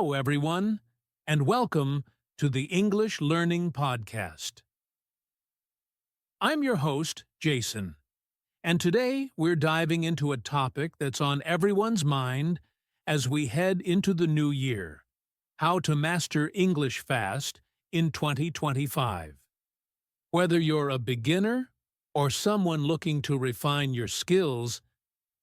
Hello, everyone, and welcome to the English Learning Podcast. I'm your host, Jason, and today we're diving into a topic that's on everyone's mind as we head into the new year: how to master English fast in 2025. Whether you're a beginner or someone looking to refine your skills,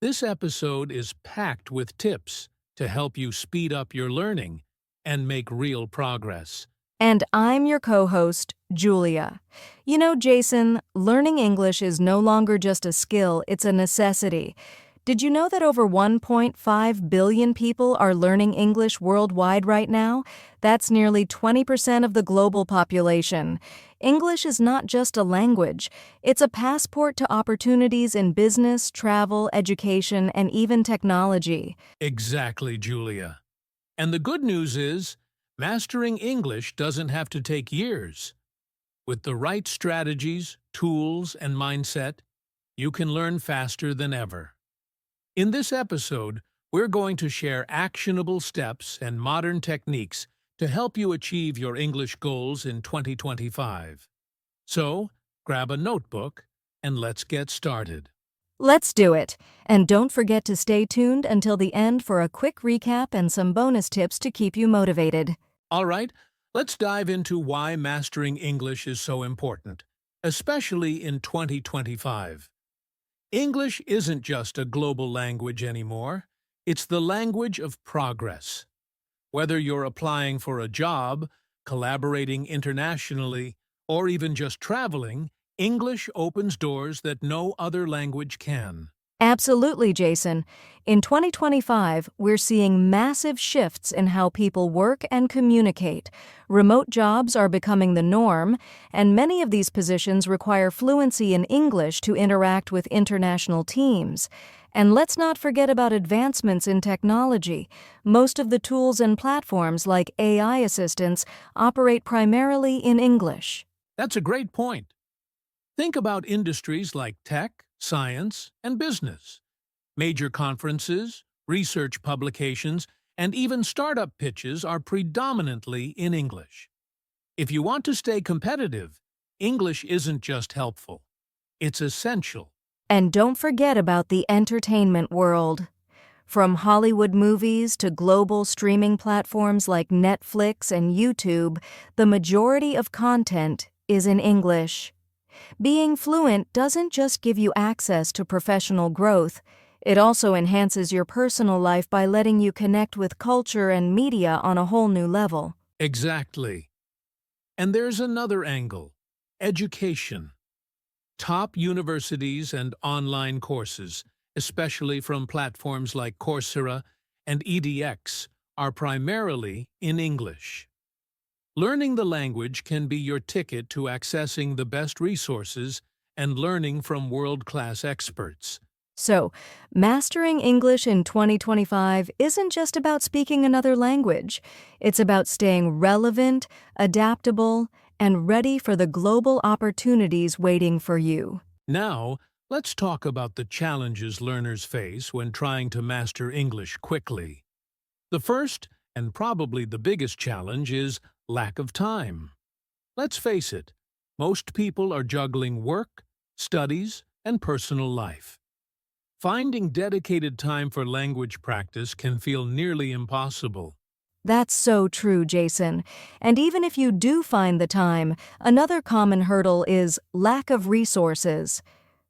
this episode is packed with tips to help you speed up your learning and make real progress. And I'm your co-host, Julia. You know, Jason, learning English is no longer just a skill, it's a necessity. Did you know that over 1.5 billion people are learning English worldwide right now? That's nearly 20% of the global population. English is not just a language. It's a passport to opportunities in business, travel, education, and even technology. Exactly, Julia. And the good news is, mastering English doesn't have to take years. With the right strategies, tools, and mindset, you can learn faster than ever. In this episode, we're going to share actionable steps and modern techniques to help you achieve your English goals in 2025. So, grab a notebook and let's get started. Let's do it. And don't forget to stay tuned until the end for a quick recap and some bonus tips to keep you motivated. All right, let's dive into why mastering English is so important, especially in 2025. English isn't just a global language anymore. It's the language of progress. Whether you're applying for a job, collaborating internationally, or even just traveling, English opens doors that no other language can. Absolutely, Jason. In 2025, we're seeing massive shifts in how people work and communicate. Remote jobs are becoming the norm, and many of these positions require fluency in English to interact with international teams. And let's not forget about advancements in technology. Most of the tools and platforms like AI assistants operate primarily in English. That's a great point. Think about industries like tech, science, and business. Major conferences, research publications, and even startup pitches are predominantly in English. If you want to stay competitive, English isn't just helpful, it's essential. And don't forget about the entertainment world. From Hollywood movies to global streaming platforms like Netflix and YouTube, the majority of content is in English. Being fluent doesn't just give you access to professional growth, it also enhances your personal life by letting you connect with culture and media on a whole new level. Exactly. And there's another angle: education. Top universities and online courses, especially from platforms like Coursera and edX, are primarily in English. Learning the language can be your ticket to accessing the best resources and learning from world-class experts. So, mastering English in 2025 isn't just about speaking another language. It's about staying relevant, adaptable, and ready for the global opportunities waiting for you. Now, let's talk about the challenges learners face when trying to master English quickly. The first, and probably the biggest challenge, is lack of time. Let's face it, most people are juggling work, studies, and personal life. Finding dedicated time for language practice can feel nearly impossible. That's so true, Jason. And even if you do find the time, another common hurdle is lack of resources.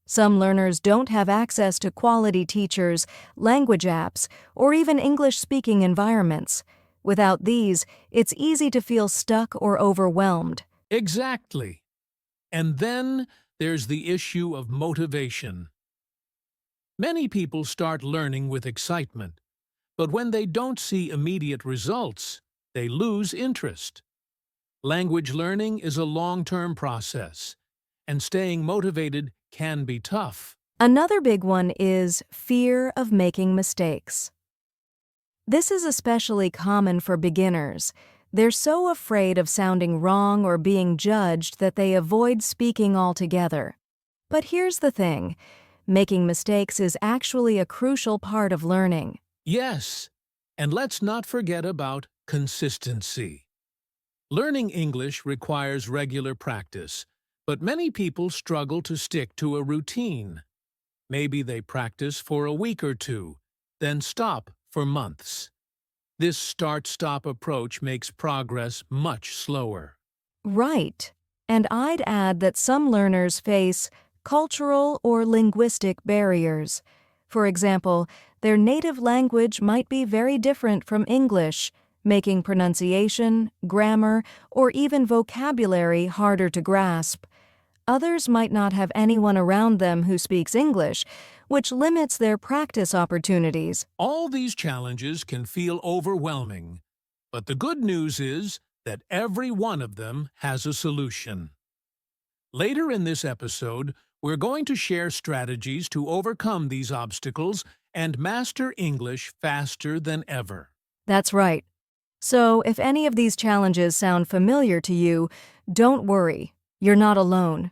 Some learners don't have access to quality teachers, language apps, or even English-speaking environments. Without these, it's easy to feel stuck or overwhelmed. Exactly. And then there's the issue of motivation. Many people start learning with excitement, but when they don't see immediate results, they lose interest. Language learning is a long-term process, and staying motivated can be tough. Another big one is fear of making mistakes. This is especially common for beginners. They're so afraid of sounding wrong or being judged that they avoid speaking altogether. But here's the thing: making mistakes is actually a crucial part of learning. Yes, and let's not forget about consistency. Learning English requires regular practice, but many people struggle to stick to a routine. Maybe they practice for a week or two, then stop for months. This start-stop approach makes progress much slower. Right. And I'd add that some learners face cultural or linguistic barriers. For example, their native language might be very different from English, making pronunciation, grammar, or even vocabulary harder to grasp. Others might not have anyone around them who speaks English, which limits their practice opportunities. All these challenges can feel overwhelming, but the good news is that every one of them has a solution. Later in this episode, we're going to share strategies to overcome these obstacles and master English faster than ever. That's right. So, if any of these challenges sound familiar to you, don't worry, you're not alone.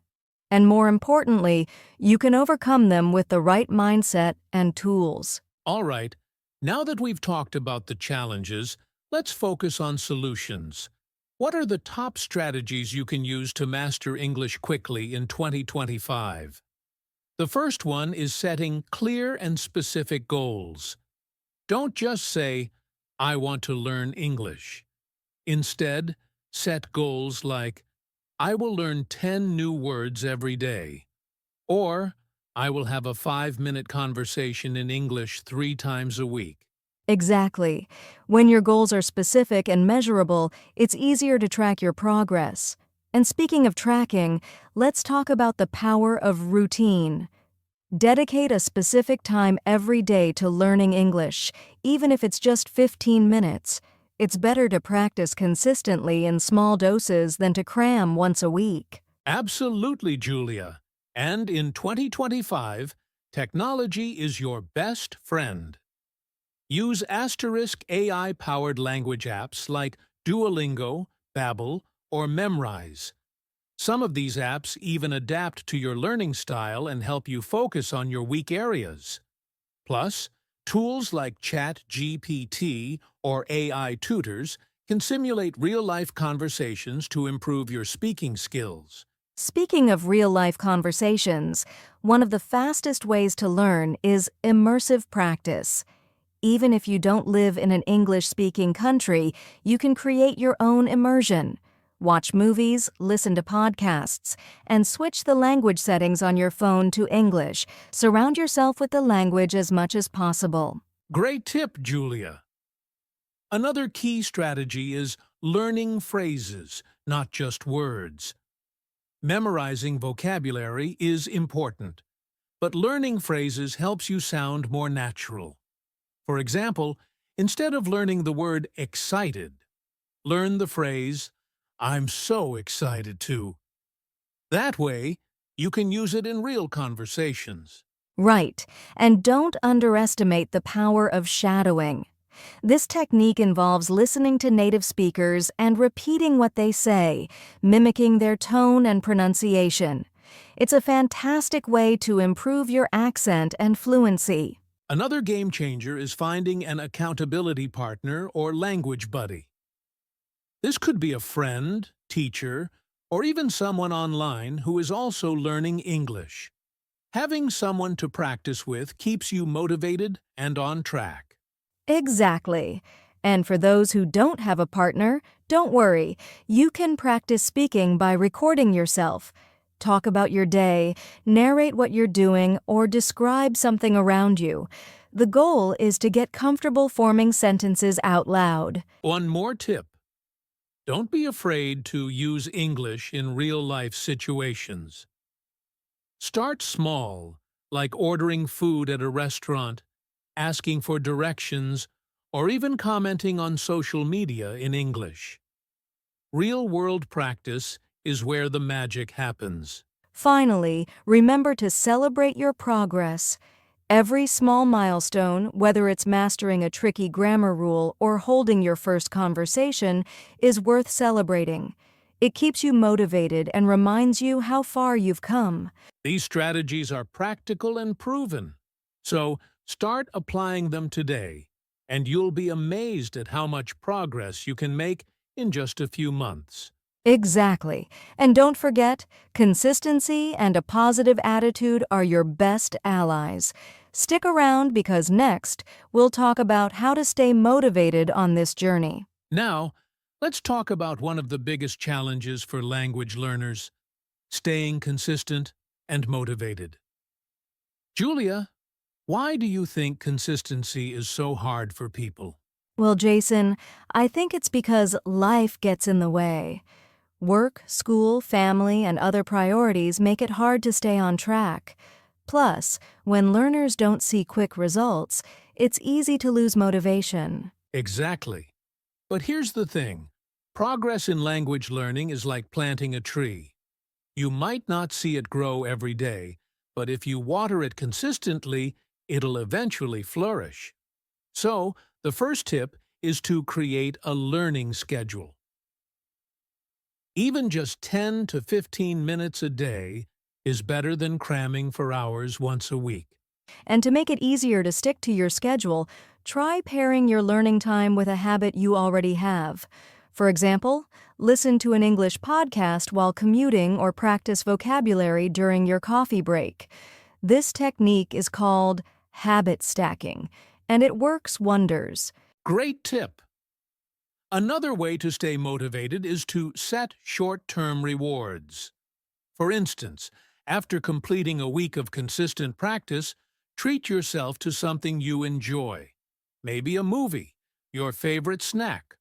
And more importantly, you can overcome them with the right mindset and tools. All right, now that we've talked about the challenges, let's focus on solutions. What are the top strategies you can use to master English quickly in 2025? The first one is setting clear and specific goals. Don't just say, "I want to learn English." Instead, set goals like, "I will learn 10 new words every day," or "I will have a 5-minute conversation in English 3 times a week." Exactly. When your goals are specific and measurable, it's easier to track your progress. And speaking of tracking, let's talk about the power of routine. Dedicate a specific time every day to learning English, even if it's just 15 minutes. It's better to practice consistently in small doses than to cram once a week. Absolutely, Julia. And in 2025, technology is your best friend. Use asterisk AI-powered language apps like Duolingo, Babbel, or Memrise. Some of these apps even adapt to your learning style and help you focus on your weak areas. Plus, tools like ChatGPT or AI tutors can simulate real-life conversations to improve your speaking skills. Speaking of real-life conversations, one of the fastest ways to learn is immersive practice. Even if you don't live in an English-speaking country, you can create your own immersion. Watch movies, listen to podcasts, and switch the language settings on your phone to English. Surround yourself with the language as much as possible. Great tip, Julia. Another key strategy is learning phrases, not just words. Memorizing vocabulary is important, but learning phrases helps you sound more natural. For example, instead of learning the word excited, learn the phrase, "I'm so excited to." That way, you can use it in real conversations. Right, and don't underestimate the power of shadowing. This technique involves listening to native speakers and repeating what they say, mimicking their tone and pronunciation. It's a fantastic way to improve your accent and fluency. Another game changer is finding an accountability partner or language buddy. This could be a friend, teacher, or even someone online who is also learning English. Having someone to practice with keeps you motivated and on track. Exactly. And for those who don't have a partner, don't worry. You can practice speaking by recording yourself. Talk about your day, narrate what you're doing, or describe something around you. The goal is to get comfortable forming sentences out loud. One more tip. Don't be afraid to use English in real-life situations. Start small, like ordering food at a restaurant, asking for directions, or even commenting on social media in English. Real-world practice is where the magic happens. Finally, remember to celebrate your progress. Every small milestone, whether it's mastering a tricky grammar rule or holding your first conversation, is worth celebrating. It keeps you motivated and reminds you how far you've come. These strategies are practical and proven, so start applying them today. and you'll be amazed at how much progress you can make in just a few months. Exactly. And don't forget, consistency and a positive attitude are your best allies. Stick around because next, we'll talk about how to stay motivated on this journey. Now, let's talk about one of the biggest challenges for language learners: staying consistent and motivated. Julia, why do you think consistency is so hard for people? Well, Jason, I think it's because life gets in the way. Work, school, family, and other priorities make it hard to stay on track. Plus, when learners don't see quick results, it's easy to lose motivation. Exactly. But here's the thing. Progress in language learning is like planting a tree. You might not see it grow every day, but if you water it consistently, it'll eventually flourish. So, the first tip is to create a learning schedule. Even just 10 to 15 minutes a day is better than cramming for hours once a week. And to make it easier to stick to your schedule, try pairing your learning time with a habit you already have. For example, listen to an English podcast while commuting or practice vocabulary during your coffee break. This technique is called habit stacking, and it works wonders. Great tip! Another way to stay motivated is to set short-term rewards. For instance, after completing a week of consistent practice, treat yourself to something you enjoy. Maybe a movie, your favorite snack,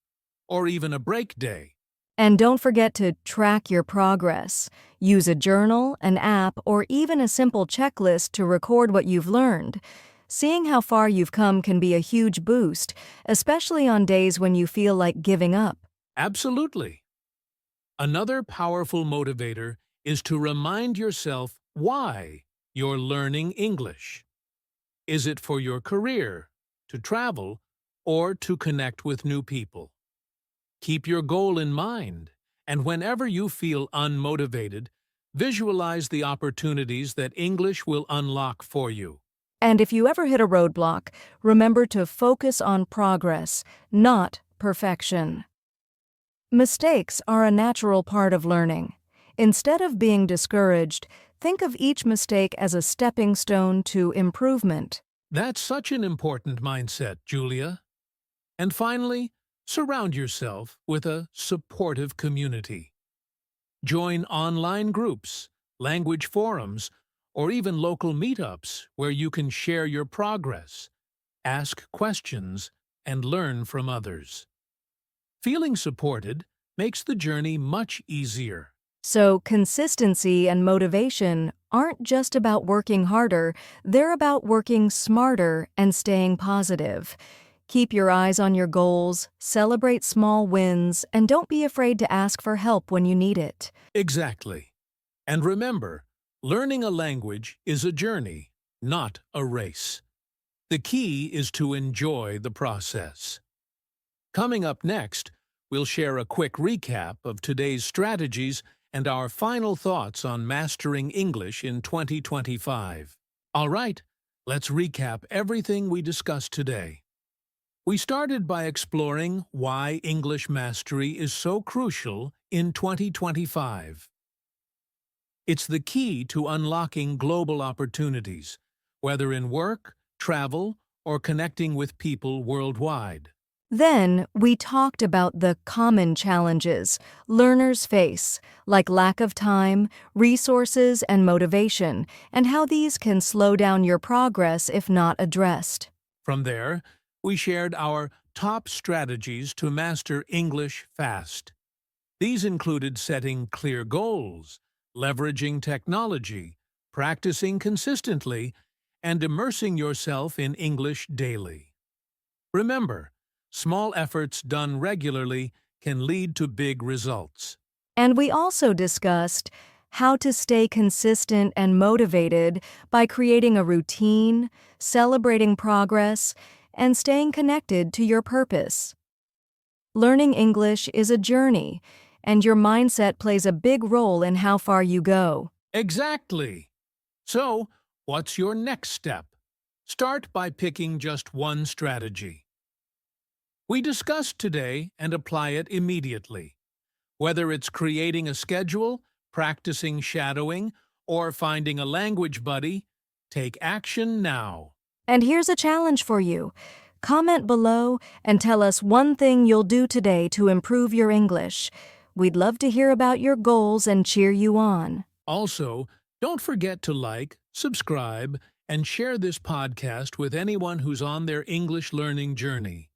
or even a break day. And don't forget to track your progress. Use a journal, an app, or even a simple checklist to record what you've learned. Seeing how far you've come can be a huge boost, especially on days when you feel like giving up. Absolutely. Another powerful motivator is to remind yourself why you're learning English. Is it for your career, to travel, or to connect with new people? Keep your goal in mind, and whenever you feel unmotivated, visualize the opportunities that English will unlock for you. And if you ever hit a roadblock, remember to focus on progress, not perfection. Mistakes are a natural part of learning. Instead of being discouraged, think of each mistake as a stepping stone to improvement. That's such an important mindset, Julia. And finally, surround yourself with a supportive community. Join online groups, language forums, or even local meetups where you can share your progress, ask questions, and learn from others. Feeling supported makes the journey much easier. So, consistency and motivation aren't just about working harder, they're about working smarter and staying positive. Keep your eyes on your goals, celebrate small wins, and don't be afraid to ask for help when you need it. Exactly. And remember, learning a language is a journey, not a race. The key is to enjoy the process. Coming up next, we'll share a quick recap of today's strategies and our final thoughts on mastering English in 2025. All right, let's recap everything we discussed today. We started by exploring why English mastery is so crucial in 2025. It's the key to unlocking global opportunities, whether in work, travel, or connecting with people worldwide. Then, we talked about the common challenges learners face, like lack of time, resources, and motivation, and how these can slow down your progress if not addressed. From there, we shared our top strategies to master English fast. These included setting clear goals, leveraging technology, practicing consistently, and immersing yourself in English daily. Remember, small efforts done regularly can lead to big results. And we also discussed how to stay consistent and motivated by creating a routine, celebrating progress, and staying connected to your purpose. Learning English is a journey, and your mindset plays a big role in how far you go. Exactly. So, what's your next step? Start by picking just one strategy. we discussed today and apply it immediately. Whether it's creating a schedule, practicing shadowing, or finding a language buddy, take action now. And here's a challenge for you. Comment below and tell us one thing you'll do today to improve your English. We'd love to hear about your goals and cheer you on. Also, don't forget to like, subscribe, and share this podcast with anyone who's on their English learning journey.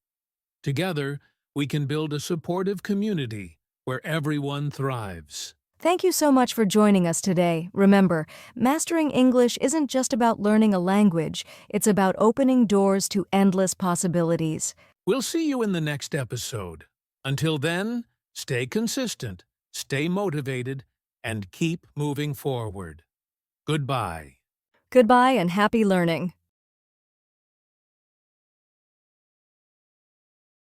Together, we can build a supportive community where everyone thrives. Thank you so much for joining us today. Remember, mastering English isn't just about learning a language, it's about opening doors to endless possibilities. We'll see you in the next episode. Until then, stay consistent, stay motivated, and keep moving forward. Goodbye. Goodbye and happy learning.